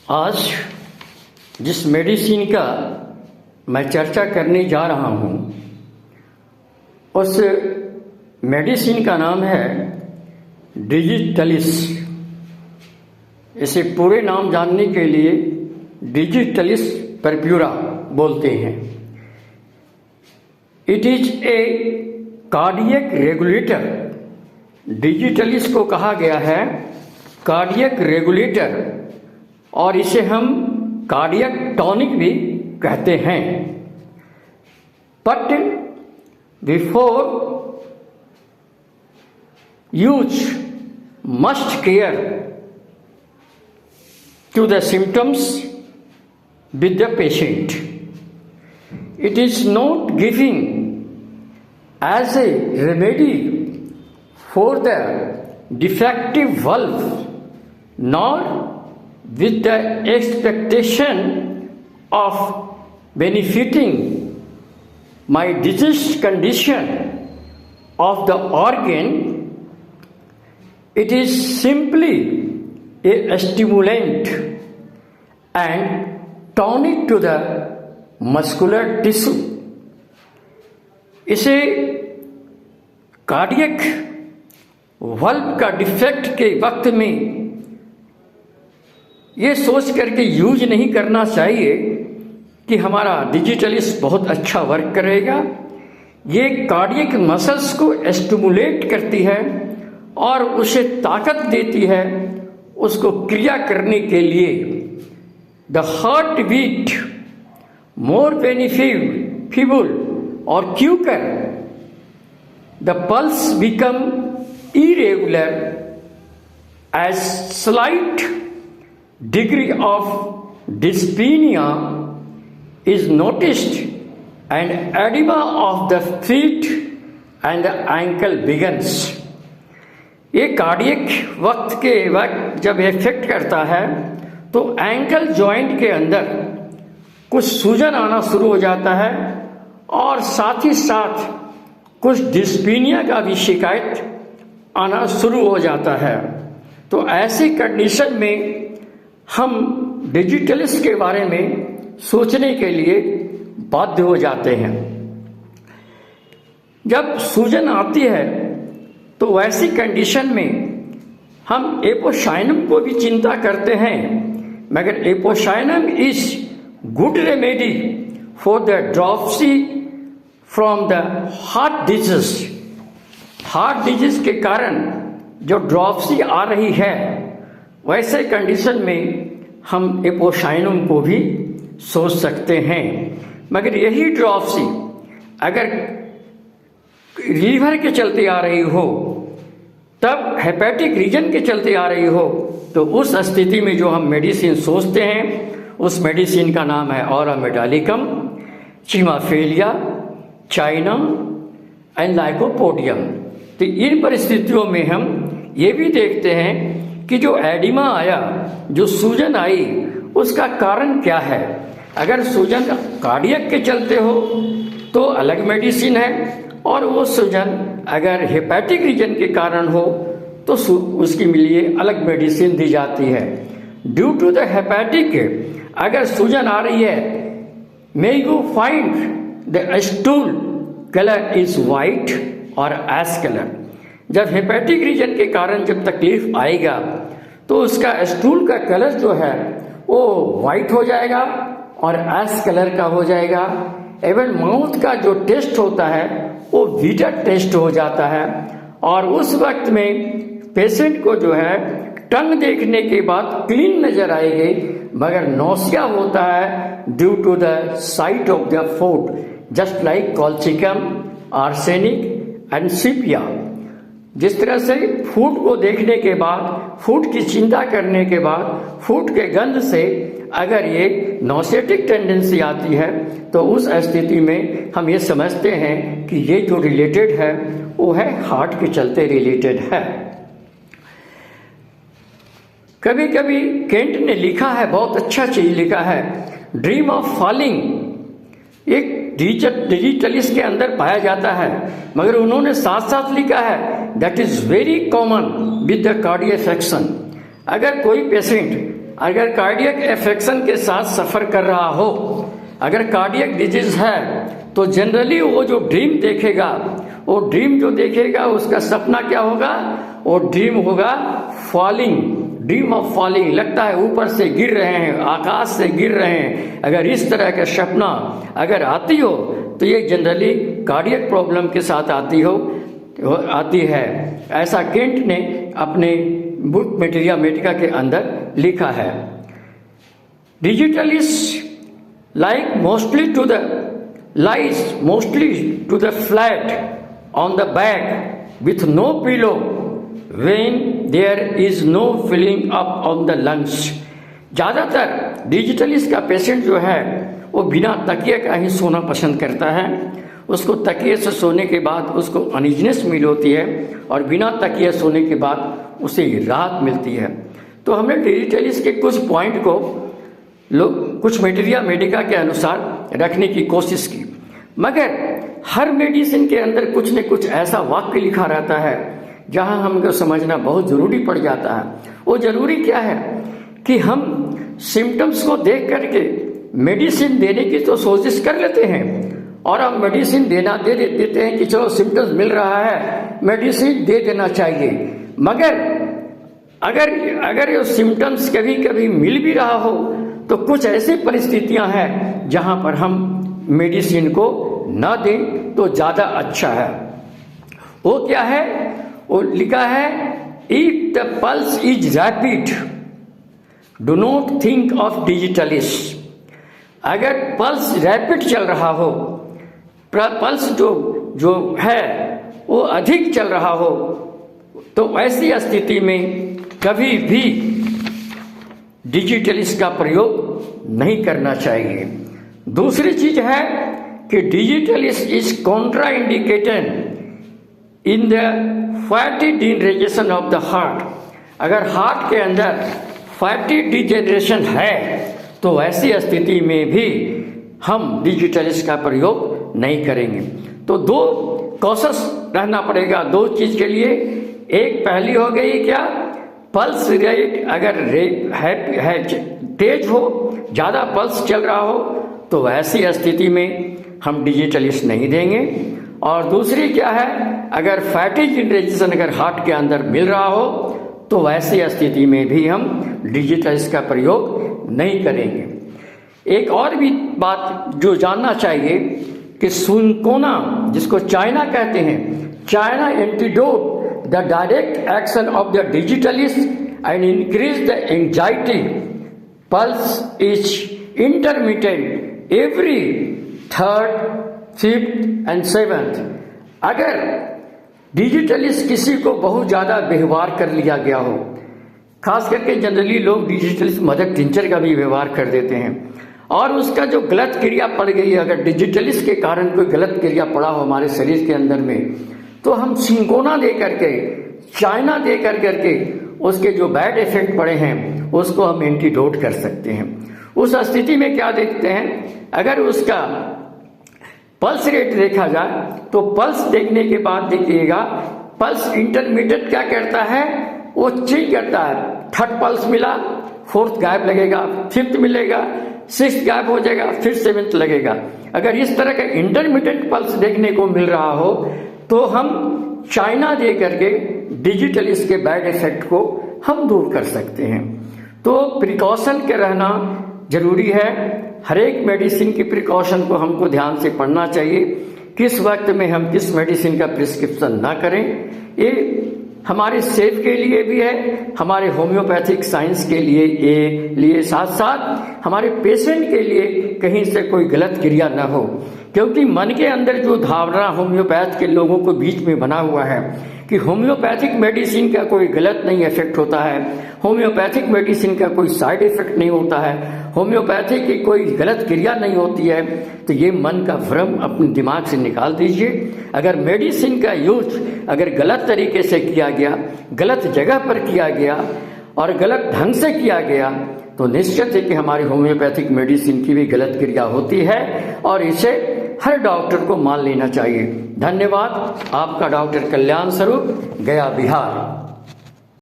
आज जिस मेडिसिन का मैं चर्चा करने जा रहा हूँ उस मेडिसिन का नाम है डिजिटलिस। इसे पूरे नाम जानने के लिए डिजिटलिस परप्यूरा बोलते हैं। It is a cardiac regulator. Digitalis को कहा गया है कार्डियक रेगुलेटर और इसे हम कार्डियक टॉनिक भी कहते हैं। But before use must care to the symptoms with the patient. It is not given as a remedy for the defective valve, nor with the expectation of benefiting my diseased condition of the organ. It is simply a stimulant and tonic to the muscular tissue. इसे cardiac valve का defect के वक्त में ये सोच करके use नहीं करना चाहिए कि हमारा डिजिटलिस बहुत अच्छा वर्क करेगा। ये कार्डियक मसल्स को स्टिमुलेट करती है और उसे ताकत देती है उसको क्रिया करने के लिए। The heart beat more beneficial और quicker, the pulse become irregular as slight degree of dyspnoea is noticed and oedema of the feet and the ankle begins. ये कार्डियक वक्त जब इफेक्ट करता है तो एंकल जॉइंट के अंदर कुछ सूजन आना शुरू हो जाता है और साथ ही साथ कुछ डिस्पीनिया का भी शिकायत आना शुरू हो जाता है। तो ऐसी कंडीशन में हम डिजिटलिस के बारे में सोचने के लिए बाध्य हो जाते हैं। जब सूजन आती है तो वैसी कंडीशन में हम एपोसाइनम को भी चिंता करते हैं, मगर Apocynum is good remedy for the dropsy from the heart disease. Heart disease के कारण जो ड्रॉप्सी आ रही है वैसे कंडीशन में हम एपोसाइनम को भी सोच सकते हैं। मगर यही ड्रॉप्सी अगर लीवर के चलते आ रही हो, तब हेपेटिक रीजन के चलते आ रही हो, तो उस स्थिति में जो हम मेडिसिन सोचते हैं उस मेडिसिन का नाम है ऑरामेडालिकम, चिमाफेलिया, चाइना एंड लाइकोपोडियम। तो इन परिस्थितियों में हम ये भी देखते हैं कि जो एडिमा आया, जो सूजन आई, उसका कारण क्या है। अगर सूजन कार्डियक के चलते हो तो अलग मेडिसिन है, और वो सूजन अगर हेपेटिक रीजन के कारण हो तो उसके लिए अलग मेडिसिन दी जाती है। ड्यू टू द हेपेटिक अगर सूजन आ रही है, may you find the stool colour is white और एश कलर। जब हेपेटिक रीजन के कारण जब तकलीफ आएगा तो उसका स्टूल का कलर जो है वो वाइट हो जाएगा और एश कलर का हो जाएगा। एवं माउथ का जो टेस्ट होता है वो बीटर टेस्ट हो जाता है, और उस वक्त में पेशेंट को जो है टंग देखने के बाद क्लीन नजर आएगी, मगर नौसिया होता है due to the sight of the food, just like colchicum, arsenic and sepia. जिस तरह से फूड को देखने के बाद, फूड की चिंता करने के बाद, फूड के गंध से अगर ये नॉसेटिक टेंडेंसी आती है तो उस स्थिति में हम ये समझते हैं कि ये जो रिलेटेड है वो है हार्ट के चलते रिलेटेड है। कभी कभी केंट ने लिखा है, बहुत अच्छा चीज लिखा है, ड्रीम ऑफ फॉलिंग एक डिजिटलिस के अंदर पाया जाता है, मगर उन्होंने साथ साथ लिखा है that is very common with the cardiac affection. अगर कोई पेशेंट अगर कार्डियक एफेक्शन के साथ सफ़र कर रहा हो, अगर कार्डियक डिजीज है, तो जनरली वो जो ड्रीम देखेगा, वो ड्रीम जो देखेगा उसका सपना क्या होगा? वो ड्रीम होगा फॉलिंग, ड्रीम ऑफ फॉलिंग, लगता है ऊपर से गिर रहे हैं, आकाश से गिर रहे हैं। अगर इस तरह का सपना अगर आती हो तो ये जनरली कार्डियक प्रॉब्लम के साथ आती है। ऐसा केंट ने अपने बुक मटेरिया मेडिका के अंदर लिखा है। डिजिटलिस्ट lies mostly to the flat on the back with no pillow when there is no filling up on the lungs। ज़्यादातर डिजिटलिस्ट का पेशेंट जो है वो बिना तकिए का ही सोना पसंद करता है। उसको तकिए से सोने के बाद उसको अनइजनेस फील होती है और बिना तकिए सोने के बाद उसे राहत मिलती है। तो हमने डिजिटलिस्ट के कुछ पॉइंट को कुछ मटेरिया मेडिका के अनुसार रखने की कोशिश की, मगर हर मेडिसिन के अंदर कुछ न कुछ ऐसा वाक्य लिखा रहता है जहां हमको समझना बहुत ज़रूरी पड़ जाता है। वो ज़रूरी क्या है कि हम सिम्टम्स को देख करके मेडिसिन देने की तो कोशिश कर लेते हैं और हम मेडिसिन दे देते हैं कि चलो सिम्टम्स मिल रहा है, मेडिसिन दे देना चाहिए। मगर अगर ये सिम्टम्स कभी कभी मिल भी रहा हो तो कुछ ऐसी परिस्थितियां हैं जहां पर हम मेडिसिन को न दें तो ज़्यादा अच्छा है। वो क्या है? वो लिखा है, if the pulse is rapid do not think of digitalis. अगर पल्स रैपिड चल रहा हो, पल्स जो है वो अधिक चल रहा हो, तो ऐसी स्थिति में कभी भी डिजिटलिस्ट का प्रयोग नहीं करना चाहिए। दूसरी चीज है कि digitalis is contraindicated in the fatty degeneration of the heart. अगर हार्ट के अंदर फैटी डिजेनरेशन है तो ऐसी स्थिति में भी हम डिजिटलिस्ट का प्रयोग नहीं करेंगे। तो दो कॉशस रहना पड़ेगा दो चीज के लिए। एक पहली हो गई क्या? पल्स रेट अगर है तेज हो, ज़्यादा पल्स चल रहा हो, तो ऐसी स्थिति में हम डिजिटलिस्ट नहीं देंगे। और दूसरी क्या है? अगर फैटी जनरेशन अगर हार्ट के अंदर मिल रहा हो तो ऐसी स्थिति में भी हम डिजिटलिस्ट का प्रयोग नहीं करेंगे। एक और भी बात जो जानना चाहिए कि सिंकोना, जिसको चाइना कहते हैं, China antidote the direct action of the digitalist and increase the anxiety. Pulse is intermittent every 3rd, 5th and 7th। अगर डिजिटलिस्ट किसी को बहुत ज़्यादा व्यवहार कर लिया गया हो, खास करके जनरली लोग डिजिटलिस्ट मदर टिंचर का भी व्यवहार कर देते हैं और उसका जो गलत क्रिया पड़ गई है, अगर डिजिटलिस्ट के कारण कोई गलत क्रिया पड़ा हो हमारे शरीर के अंदर में, तो हम सिंकोना दे करके, चाइना दे करके उसके जो बैड इफेक्ट पड़े हैं उसको हम एंटीडोट कर सकते हैं। उस स्थिति में क्या देखते हैं? अगर उसका पल्स रेट देखा जाए तो पल्स देखने के बाद देखिएगा, पल्स इंटरमीडिएट क्या करता है? वो चेंज करता है। 3rd पल्स मिला, 4th गायब लगेगा, 5th मिलेगा, 6th गायब हो जाएगा, फिर 7th लगेगा। अगर इस तरह का इंटरमीडिएट पल्स देखने को मिल रहा हो तो हम चाइना दे करके डिजिटलिस्ट के बैड इफेक्ट को हम दूर कर सकते हैं। तो प्रिकॉशन के रहना जरूरी है। हर एक मेडिसिन की प्रिकॉशन को हमको ध्यान से पढ़ना चाहिए, किस वक्त में हम किस मेडिसिन का प्रिस्क्रिप्शन ना करें। ये हमारे सेफ के लिए भी है, हमारे होम्योपैथिक साइंस के लिए साथ साथ हमारे पेशेंट के लिए कहीं से कोई गलत क्रिया न हो। क्योंकि मन के अंदर जो धारणा होम्योपैथ के लोगों को बीच में बना हुआ है कि होम्योपैथिक मेडिसिन का कोई गलत नहीं इफेक्ट होता है, होम्योपैथिक मेडिसिन का कोई साइड इफेक्ट नहीं होता है, होम्योपैथी की कोई गलत क्रिया नहीं होती है, तो ये मन का भ्रम अपने दिमाग से निकाल दीजिए। अगर मेडिसिन का यूज अगर गलत तरीके से किया गया, गलत जगह पर किया गया और गलत ढंग से किया गया तो निश्चित है कि हमारी होम्योपैथिक मेडिसिन की भी गलत क्रिया होती है और इसे हर डॉक्टर को मान लेना चाहिए। धन्यवाद। आपका डॉक्टर कल्याण स्वरूप, गया, बिहार।